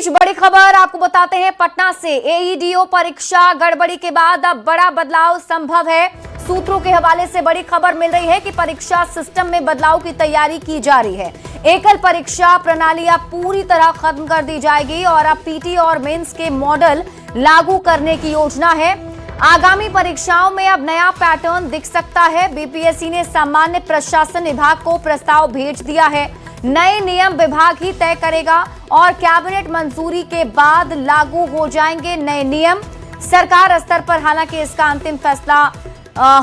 बीच बड़ी खबर आपको बताते हैं पटना से। एईडीओ परीक्षा गड़बड़ी के बाद अब बड़ा बदलाव संभव है। सूत्रों के हवाले से बड़ी खबर मिल रही है कि परीक्षा सिस्टम में बदलाव की तैयारी की जा रही है। एकल परीक्षा प्रणाली अब पूरी तरह खत्म कर दी जाएगी और अब पीटी और मेंस के मॉडल लागू करने की योजना है। आगामी परीक्षाओं में अब नया पैटर्न दिख सकता है। बीपीएससी ने सामान्य प्रशासन विभाग को प्रस्ताव भेज दिया है। नए नियम विभाग ही तय करेगा और कैबिनेट मंजूरी के बाद लागू हो जाएंगे नए नियम। सरकार स्तर पर हालांकि इसका अंतिम फैसला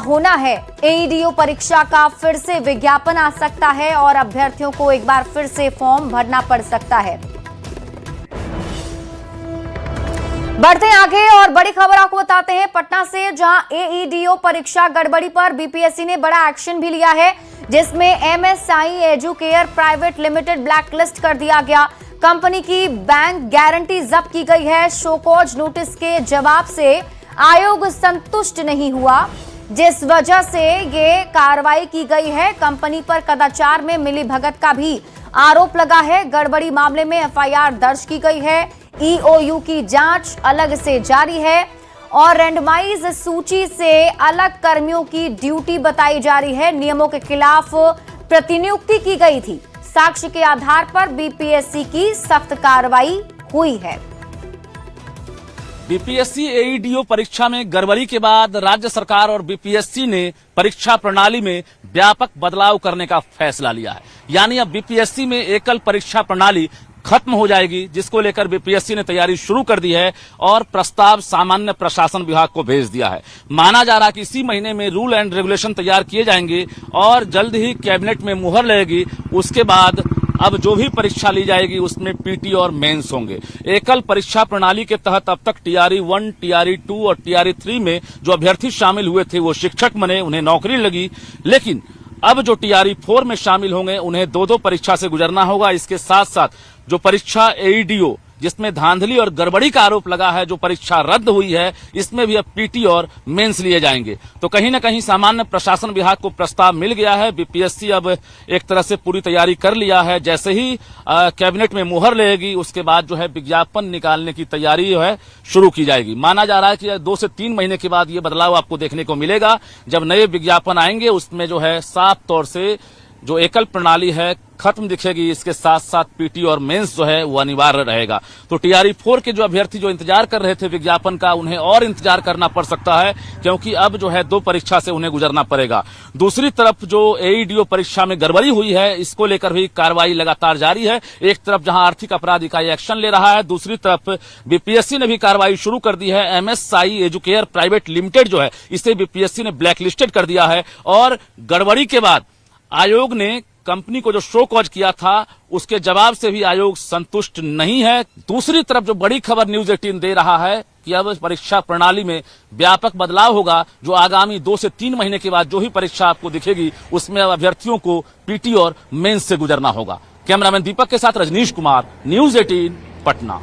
होना है। एईडीओ परीक्षा का फिर से विज्ञापन आ सकता है और अभ्यर्थियों को एक बार फिर से फॉर्म भरना पड़ सकता है। बढ़ते हैं आगे और बड़ी खबर आपको बताते हैं पटना से, जहां एईडीओ परीक्षा गड़बड़ी पर बीपीएससी ने बड़ा एक्शन भी लिया है, जिसमें MSI educare private limited blacklist कर दिया गया। कंपनी की बैंक गारंटी जब्त की गई है। शोकॉज नोटिस के जवाब से आयोग संतुष्ट नहीं हुआ, जिस वजह से ये कार्रवाई की गई है। कंपनी पर कदाचार में मिलीभगत का भी आरोप लगा है। गड़बड़ी मामले में एफआईआर दर्ज की गई है। ईओयू की जांच अलग से जारी है और रैंडमाइज सूची से अलग कर्मियों की ड्यूटी बताई जा रही है। नियमों के खिलाफ प्रतिनियुक्ति की गई थी। साक्ष्य के आधार पर बीपीएससी की सख्त कार्रवाई हुई है। बीपीएससी एईडीओ परीक्षा में गड़बड़ी के बाद राज्य सरकार और बीपीएससी ने परीक्षा प्रणाली में व्यापक बदलाव करने का फैसला लिया है। यानी अब बीपीएससी में एकल परीक्षा प्रणाली खत्म हो जाएगी, जिसको लेकर बीपीएससी ने तैयारी शुरू कर दी है और प्रस्ताव सामान्य प्रशासन विभाग को भेज दिया है। माना जा रहा है कि इसी महीने में रूल एंड रेगुलेशन तैयार किए जाएंगे और जल्द ही कैबिनेट में मुहर लगेगी। उसके बाद अब जो भी परीक्षा ली जाएगी उसमें पीटी और मेंस होंगे। एकल परीक्षा प्रणाली के तहत अब तक टीआरई 1, टीआरई 2 और टीआरई 3 में जो अभ्यर्थी शामिल हुए थे वो शिक्षक बने, उन्हें नौकरी लगी। लेकिन अब जो टीआरई 4 में शामिल होंगे उन्हें 2-2 परीक्षा से गुजरना होगा। इसके साथ साथ जो परीक्षा एईडीओ जिसमें धांधली और गड़बड़ी का आरोप लगा है, जो परीक्षा रद्द हुई है, इसमें भी अब पीटी और मेंस लिए जाएंगे। तो कहीं न कहीं सामान्य प्रशासन विभाग को प्रस्ताव मिल गया है। बीपीएससी अब एक तरह से पूरी तैयारी कर लिया है। जैसे ही कैबिनेट में मुहर लगेगी उसके बाद जो है विज्ञापन निकालने की तैयारी जो है शुरू की जाएगी। माना जा रहा है कि 2 से 3 महीने के बाद ये बदलाव आपको देखने को मिलेगा। जब नए विज्ञापन आएंगे उसमें जो है साफ तौर से जो एकल प्रणाली है खत्म दिखेगी। इसके साथ साथ पीटी और मेंस जो है वो अनिवार्य रहेगा। तो टीआरई 4 के जो अभ्यर्थी जो इंतजार कर रहे थे विज्ञापन का, उन्हें और इंतजार करना पड़ सकता है, क्योंकि अब जो है 2 परीक्षा से उन्हें गुजरना पड़ेगा। दूसरी तरफ जो एईडीओ परीक्षा में गड़बड़ी हुई है, इसको लेकर भी कार्रवाई लगातार जारी है। एक तरफ जहां आर्थिक अपराध इकाई एक्शन ले रहा है, दूसरी तरफ बीपीएससी ने भी कार्रवाई शुरू कर दी है। एमएसआई एजुकेयर प्राइवेट लिमिटेड जो है, इसे बीपीएससी ने ब्लैकलिस्टेड कर दिया है और गड़बड़ी के बाद आयोग ने कंपनी को जो शो कॉज किया था उसके जवाब से भी आयोग संतुष्ट नहीं है। दूसरी तरफ जो बड़ी खबर न्यूज 18 दे रहा है कि अब परीक्षा प्रणाली में व्यापक बदलाव होगा। जो आगामी 2 से 3 महीने के बाद जो ही परीक्षा आपको दिखेगी उसमें अब अभ्यर्थियों को पीटी और मेंस से गुजरना होगा। कैमरामैन दीपक के साथ रजनीश कुमार, न्यूज 18 पटना।